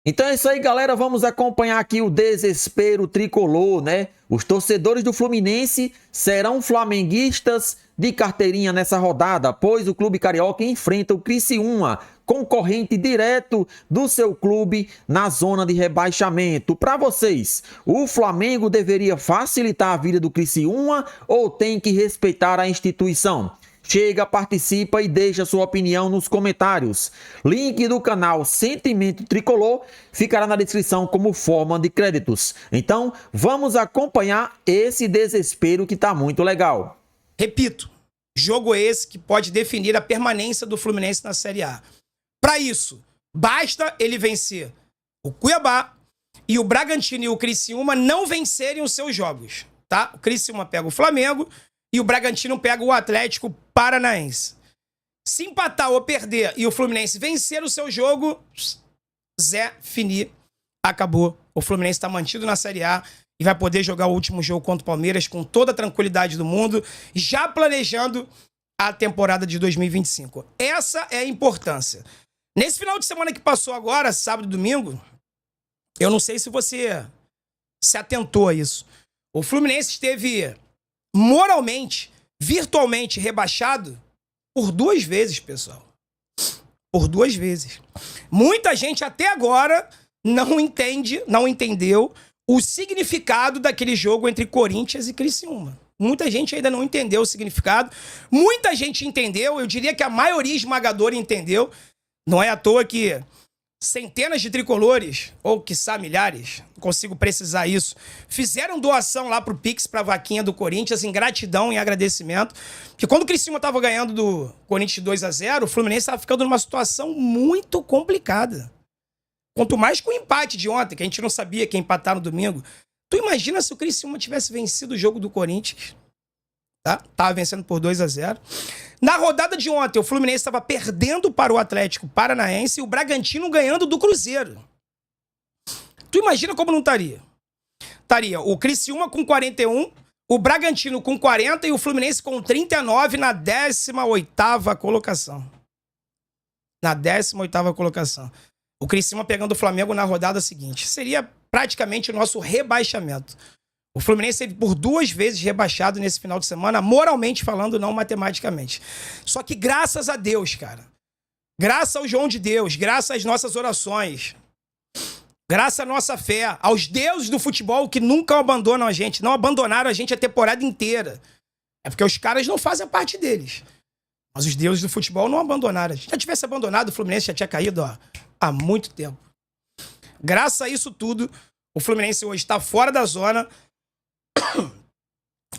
Então é isso aí, galera. Vamos acompanhar aqui o desespero tricolor, né? Os torcedores do Fluminense serão flamenguistas de carteirinha nessa rodada, pois o clube carioca enfrenta o Criciúma, concorrente direto do seu clube na zona de rebaixamento. Para vocês, o Flamengo deveria facilitar a vida do Criciúma ou tem que respeitar a instituição? Chega, participa e deixa sua opinião nos comentários. Link do canal Sentimento Tricolor ficará na descrição como forma de créditos. Então, vamos acompanhar esse desespero que tá muito legal. Repito, jogo esse que pode definir a permanência do Fluminense na Série A. Para isso, basta ele vencer o Cuiabá e o Bragantino e o Criciúma não vencerem os seus jogos, tá? O Criciúma pega o Flamengo e o Bragantino pega o Atlético Paranaense. Se empatar ou perder e o Fluminense vencer o seu jogo, Zé Fini, acabou. O Fluminense está mantido na Série A e vai poder jogar o último jogo contra o Palmeiras com toda a tranquilidade do mundo, já planejando a temporada de 2025. Essa é a importância. Nesse final de semana que passou agora, sábado e domingo, eu não sei se você se atentou a isso. O Fluminense esteve moralmente, virtualmente rebaixado por 2 vezes, pessoal. Por 2 vezes. Muita gente até agora não entendeu o significado daquele jogo entre Corinthians e Criciúma. Muita gente ainda não entendeu o significado. Muita gente entendeu, eu diria que a maioria esmagadora entendeu. Não é à toa que centenas de tricolores, ou quiçá milhares, não consigo precisar isso, fizeram doação lá pro Pix, pra vaquinha do Corinthians, em gratidão, em agradecimento. Porque quando o Criciúma tava ganhando do Corinthians 2-0, o Fluminense tava ficando numa situação muito complicada. Quanto mais com o empate de ontem, que a gente não sabia quem empatar no domingo. Tu imagina se o Criciúma tivesse vencido o jogo do Corinthians? Tá? Tava vencendo por 2-0. Na rodada de ontem, o Fluminense estava perdendo para o Atlético Paranaense e o Bragantino ganhando do Cruzeiro. Tu imagina como não estaria? Estaria o Criciúma com 41, o Bragantino com 40 e o Fluminense com 39 na 18ª colocação. Na 18ª colocação. O Criciúma pegando o Flamengo na rodada seguinte. Seria praticamente o nosso rebaixamento. O Fluminense teve por 2 vezes rebaixado nesse final de semana, moralmente falando, não matematicamente. Só que graças a Deus, cara. Graças ao João de Deus, graças às nossas orações, graças à nossa fé, aos deuses do futebol que nunca abandonam a gente, não abandonaram a gente a temporada inteira. É porque os caras não fazem a parte deles. Mas os deuses do futebol não abandonaram. Se já tivesse abandonado, o Fluminense já tinha caído há muito tempo. Graças a isso tudo, o Fluminense hoje está fora da zona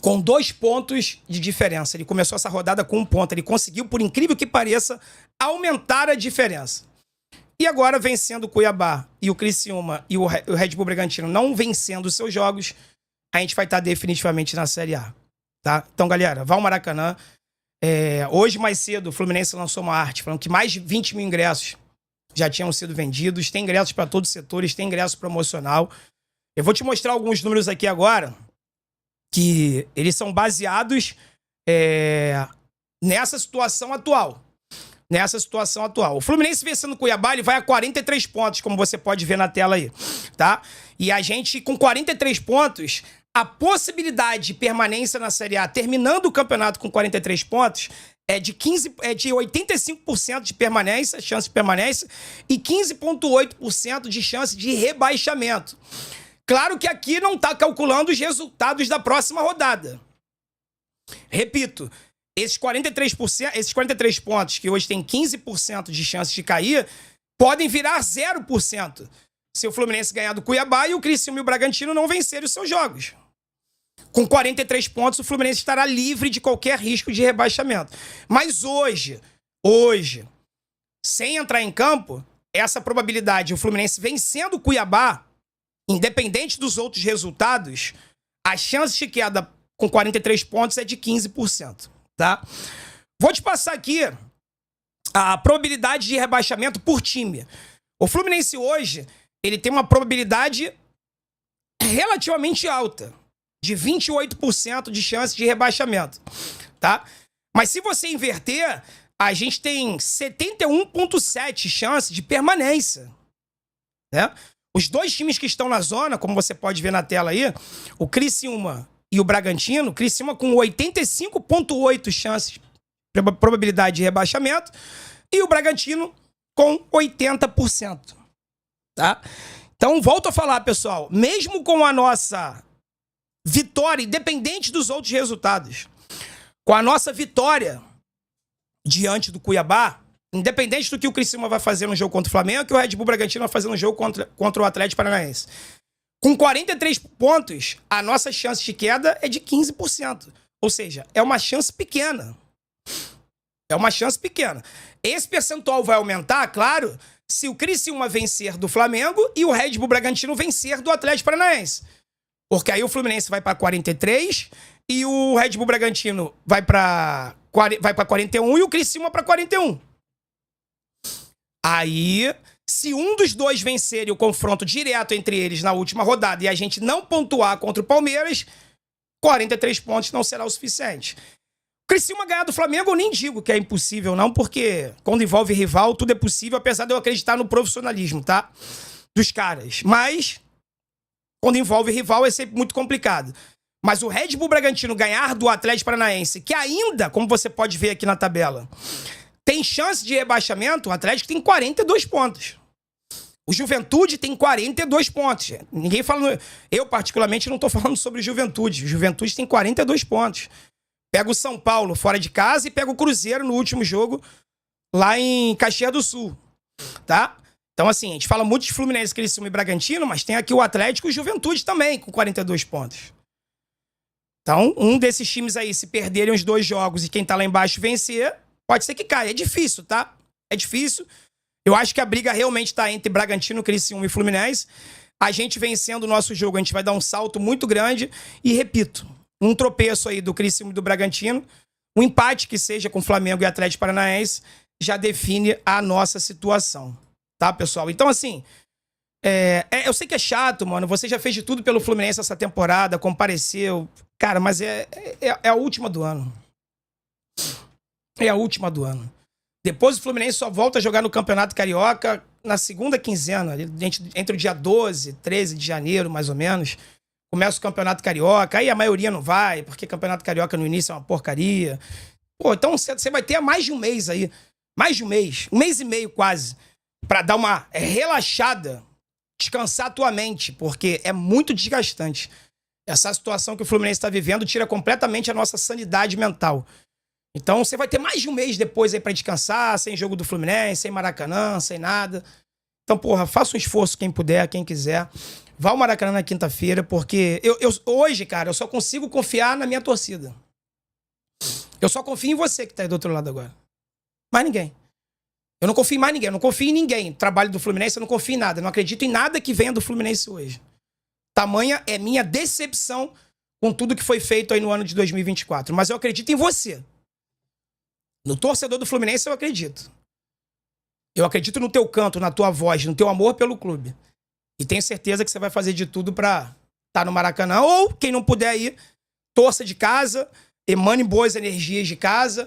com 2 pontos de diferença. Ele começou essa rodada com 1 ponto. Ele conseguiu, por incrível que pareça, aumentar a diferença. E agora, vencendo o Cuiabá e o Criciúma e o Red Bull Bragantino não vencendo os seus jogos, a gente vai estar definitivamente na Série A. Tá? Então, galera, vá ao Maracanã. Hoje, mais cedo, o Fluminense lançou uma arte falando que mais de 20 mil ingressos já tinham sido vendidos. Tem ingressos para todos os setores, tem ingresso promocional. Eu vou te mostrar alguns números aqui agora, que eles são baseados nessa situação atual. O Fluminense vencendo o Cuiabá, ele vai a 43 pontos, como você pode ver na tela aí, tá? E a gente, com 43 pontos, a possibilidade de permanência na Série A, terminando o campeonato com 43 pontos, é de 85% de permanência, chance de permanência, e 15,8% de chance de rebaixamento. Claro que aqui não está calculando os resultados da próxima rodada. Repito, esses 43 pontos, que hoje tem 15% de chance de cair, podem virar 0% se o Fluminense ganhar do Cuiabá e o Criciúma e o Bragantino não vencerem os seus jogos. Com 43 pontos, o Fluminense estará livre de qualquer risco de rebaixamento. Mas hoje, sem entrar em campo, essa probabilidade, o Fluminense vencendo o Cuiabá, independente dos outros resultados, a chance de queda com 43 pontos é de 15%, tá? Vou te passar aqui a probabilidade de rebaixamento por time. O Fluminense hoje, ele tem uma probabilidade relativamente alta, de 28% de chance de rebaixamento, tá? Mas se você inverter, a gente tem 71,7% chance de permanência. né? Os dois times que estão na zona, como você pode ver na tela aí, o Criciúma e o Bragantino, o Criciúma com 85,8 chances, probabilidade de rebaixamento, e o Bragantino com 80%, tá? Então, volto a falar, pessoal, mesmo com a nossa vitória, independente dos outros resultados, com a nossa vitória diante do Cuiabá, independente do que o Criciúma vai fazer no jogo contra o Flamengo, que o Red Bull Bragantino vai fazer no jogo contra o Atlético Paranaense. Com 43 pontos, a nossa chance de queda é de 15%. Ou seja, é uma chance pequena. É uma chance pequena. Esse percentual vai aumentar, claro, se o Criciúma vencer do Flamengo e o Red Bull Bragantino vencer do Atlético Paranaense. Porque aí o Fluminense vai para 43 e o Red Bull Bragantino vai para 41 e o Criciúma para 41. Aí, se um dos dois vencer o confronto direto entre eles na última rodada e a gente não pontuar contra o Palmeiras, 43 pontos não será o suficiente. Criciúma ganhar do Flamengo, eu nem digo que é impossível, não, porque quando envolve rival, tudo é possível, apesar de eu acreditar no profissionalismo, tá? Dos caras. Mas, quando envolve rival, é sempre muito complicado. Mas o Red Bull Bragantino ganhar do Atlético Paranaense, que ainda, como você pode ver aqui na tabela, tem chance de rebaixamento, o Atlético tem 42 pontos. O Juventude tem 42 pontos. Ninguém fala... Eu, particularmente, não estou falando sobre o Juventude. O Juventude tem 42 pontos. Pega o São Paulo fora de casa e pega o Cruzeiro no último jogo lá em Caxias do Sul. Tá? Então, assim, a gente fala muito de Fluminense, Criciúma e Bragantino, mas tem aqui o Atlético e o Juventude também, com 42 pontos. Então, um desses times aí, se perderem os dois jogos e quem tá lá embaixo vencer, pode ser que caia. É difícil, tá? É difícil. Eu acho que a briga realmente tá entre Bragantino, Criciúma e Fluminense. A gente vencendo o nosso jogo, a gente vai dar um salto muito grande. E, repito, um tropeço aí do Criciúma e do Bragantino, um empate que seja com Flamengo e Atlético Paranaense, já define a nossa situação. Tá, pessoal? Então, assim, eu sei que é chato, mano. Você já fez de tudo pelo Fluminense essa temporada, compareceu. Cara, mas é a última do ano. É a última do ano. Depois o Fluminense só volta a jogar no Campeonato Carioca na segunda quinzena, entre o dia 12, 13 de janeiro, mais ou menos. Começa o Campeonato Carioca, aí a maioria não vai, porque Campeonato Carioca no início é uma porcaria. Pô, então você vai ter mais de um mês aí. Mais de um mês e meio quase, pra dar uma relaxada, descansar a tua mente, porque é muito desgastante. Essa situação que o Fluminense está vivendo tira completamente a nossa sanidade mental. Então você vai ter mais de um mês depois aí pra descansar, sem jogo do Fluminense, sem Maracanã, sem nada. Então, porra, faça um esforço quem puder, quem quiser. Vá ao Maracanã na quinta-feira, porque hoje, cara, eu só consigo confiar na minha torcida. Eu só confio em você que tá aí do outro lado agora. Mais ninguém. Eu não confio em mais ninguém, eu não confio em ninguém. Trabalho do Fluminense, eu não confio em nada. Eu não acredito em nada que venha do Fluminense hoje. Tamanha é minha decepção com tudo que foi feito aí no ano de 2024. Mas eu acredito em você. No torcedor do Fluminense eu acredito. Eu acredito no teu canto, na tua voz, no teu amor pelo clube. E tenho certeza que você vai fazer de tudo pra estar no Maracanã. Ou, quem não puder ir, torça de casa, emane boas energias de casa.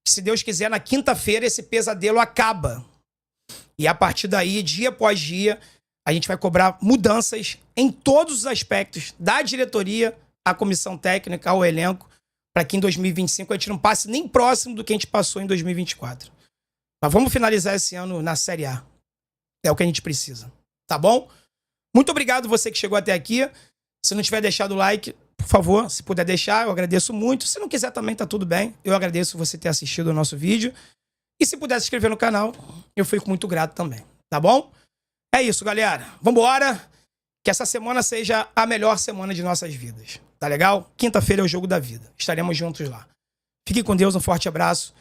Que, se Deus quiser, na quinta-feira esse pesadelo acaba. E a partir daí, dia após dia, a gente vai cobrar mudanças em todos os aspectos, da diretoria à comissão técnica, ao elenco, para que em 2025 a gente não passe nem próximo do que a gente passou em 2024. Mas vamos finalizar esse ano na Série A. É o que a gente precisa. Tá bom? Muito obrigado você que chegou até aqui. Se não tiver deixado o like, por favor, se puder deixar, eu agradeço muito. Se não quiser também, tá tudo bem. Eu agradeço você ter assistido o nosso vídeo. E se puder se inscrever no canal, eu fico muito grato também. Tá bom? É isso, galera. Vambora. Que essa semana seja a melhor semana de nossas vidas. Tá legal? Quinta-feira é o Jogo da Vida. Estaremos juntos lá. Fique com Deus, um forte abraço.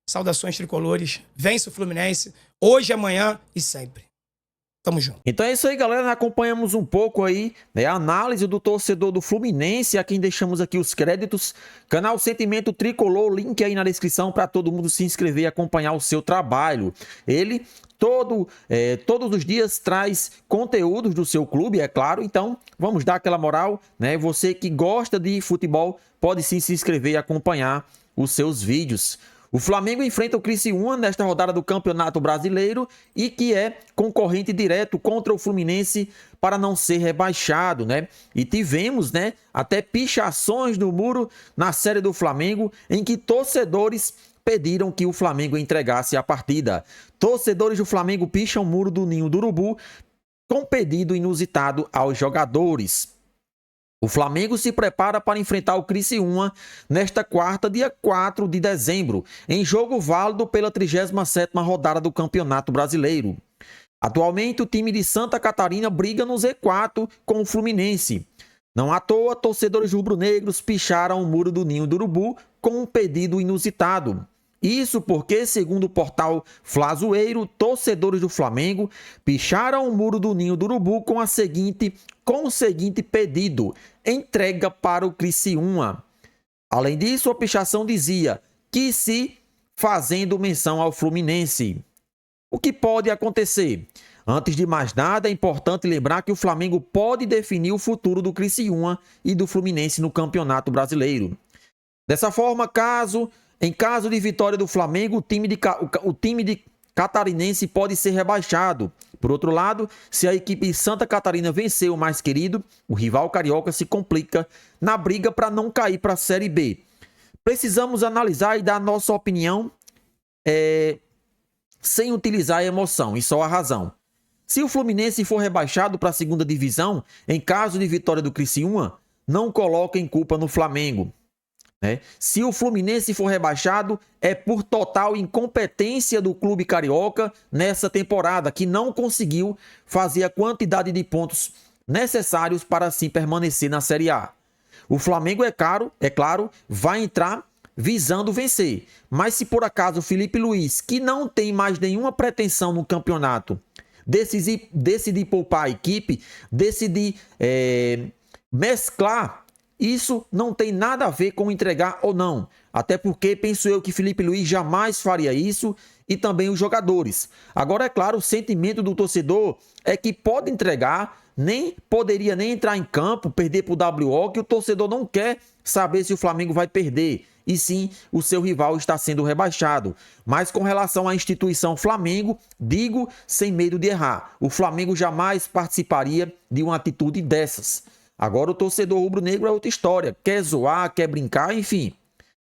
Saudações tricolores. Vence o Fluminense. Hoje, amanhã e sempre. Tamo junto. Então é isso aí, galera. Nós acompanhamos um pouco aí, né, a análise do torcedor do Fluminense, a quem deixamos aqui os créditos. Canal Sentimento Tricolor, link aí na descrição para todo mundo se inscrever e acompanhar o seu trabalho. Ele todos os dias traz conteúdos do seu clube, é claro. Então vamos dar aquela moral, né? Você que gosta de futebol pode sim se inscrever e acompanhar os seus vídeos. O Flamengo enfrenta o Criciúma nesta rodada do Campeonato Brasileiro e que é concorrente direto contra o Fluminense para não ser rebaixado, né? E tivemos, né, até pichações no muro na série do Flamengo em que torcedores pediram que o Flamengo entregasse a partida. Torcedores do Flamengo picham o muro do Ninho do Urubu com pedido inusitado aos jogadores. O Flamengo se prepara para enfrentar o Criciúma nesta quarta, dia 4 de dezembro, em jogo válido pela 37ª rodada do Campeonato Brasileiro. Atualmente, o time de Santa Catarina briga no Z4 com o Fluminense. Não à toa, torcedores rubro-negros picharam o muro do Ninho do Urubu com um pedido inusitado. Isso porque, segundo o portal Flazoeiro, torcedores do Flamengo picharam o muro do Ninho do Urubu com o seguinte pedido: entrega para o Criciúma. Além disso, a pichação dizia que se fazendo menção ao Fluminense. O que pode acontecer? Antes de mais nada, é importante lembrar que o Flamengo pode definir o futuro do Criciúma e do Fluminense no Campeonato Brasileiro. Dessa forma, em caso de vitória do Flamengo, o time de catarinense pode ser rebaixado. Por outro lado, se a equipe de Santa Catarina vencer o mais querido, o rival carioca se complica na briga para não cair para a Série B. Precisamos analisar e dar nossa opinião sem utilizar a emoção e só a razão. Se o Fluminense for rebaixado para a segunda divisão, em caso de vitória do Criciúma, não coloquem culpa no Flamengo. Se o Fluminense for rebaixado, é por total incompetência do clube carioca nessa temporada, que não conseguiu fazer a quantidade de pontos necessários para assim permanecer na Série A. O Flamengo, é claro, vai entrar visando vencer, mas se por acaso o Felipe Luiz, que não tem mais nenhuma pretensão no campeonato, decidir poupar a equipe, decidir mesclar, isso não tem nada a ver com entregar ou não. Até porque penso eu que Felipe Luiz jamais faria isso e também os jogadores. Agora, é claro, o sentimento do torcedor é que pode entregar, poderia nem entrar em campo, perder para o WO, que o torcedor não quer saber se o Flamengo vai perder. E sim, o seu rival está sendo rebaixado. Mas com relação à instituição Flamengo, digo sem medo de errar, o Flamengo jamais participaria de uma atitude dessas. Agora o torcedor rubro-negro é outra história, quer zoar, quer brincar, enfim.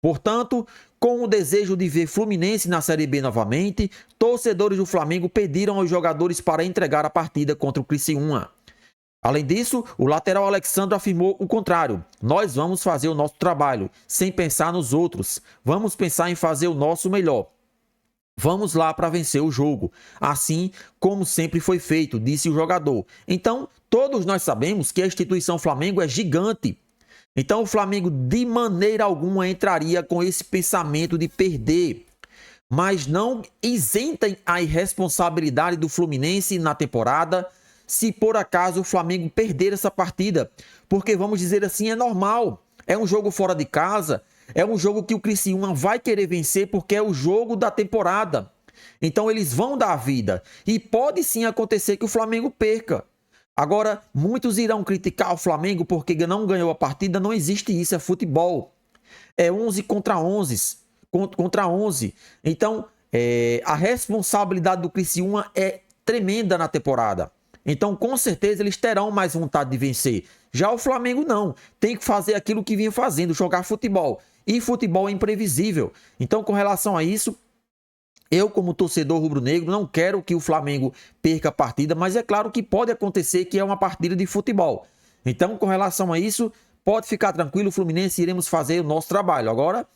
Portanto, com o desejo de ver Fluminense na Série B novamente, torcedores do Flamengo pediram aos jogadores para entregar a partida contra o Criciúma. Além disso, o lateral Alexandre afirmou o contrário: nós vamos fazer o nosso trabalho, sem pensar nos outros, vamos pensar em fazer o nosso melhor. Vamos lá para vencer o jogo, assim como sempre foi feito, disse o jogador. Então, todos nós sabemos que a instituição Flamengo é gigante. Então, o Flamengo de maneira alguma entraria com esse pensamento de perder. Mas não isentem a irresponsabilidade do Fluminense na temporada se por acaso o Flamengo perder essa partida. Porque, vamos dizer assim, é normal. É um jogo fora de casa. É um jogo que o Criciúma vai querer vencer porque é o jogo da temporada. Então eles vão dar a vida. E pode sim acontecer que o Flamengo perca. Agora, muitos irão criticar o Flamengo porque não ganhou a partida. Não existe isso, é futebol. É 11 contra 11. Então, a responsabilidade do Criciúma é tremenda na temporada. Então, com certeza, eles terão mais vontade de vencer. Já o Flamengo não. Tem que fazer aquilo que vinha fazendo, jogar futebol. E futebol é imprevisível. Então, com relação a isso, eu, como torcedor rubro-negro, não quero que o Flamengo perca a partida, mas é claro que pode acontecer que é uma partida de futebol. Então, com relação a isso, pode ficar tranquilo, o Fluminense iremos fazer o nosso trabalho. Agora,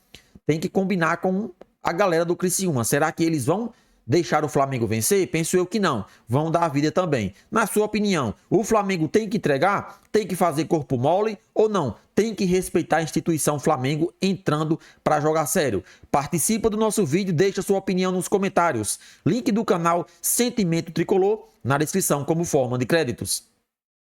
tem que combinar com a galera do Criciúma. Será que eles vão deixar o Flamengo vencer? Penso eu que não. Vão dar a vida também. Na sua opinião, o Flamengo tem que entregar? Tem que fazer corpo mole ou não? Tem que respeitar a instituição Flamengo entrando para jogar sério? Participa do nosso vídeo, deixa sua opinião nos comentários. Link do canal Sentimento Tricolor na descrição como forma de créditos.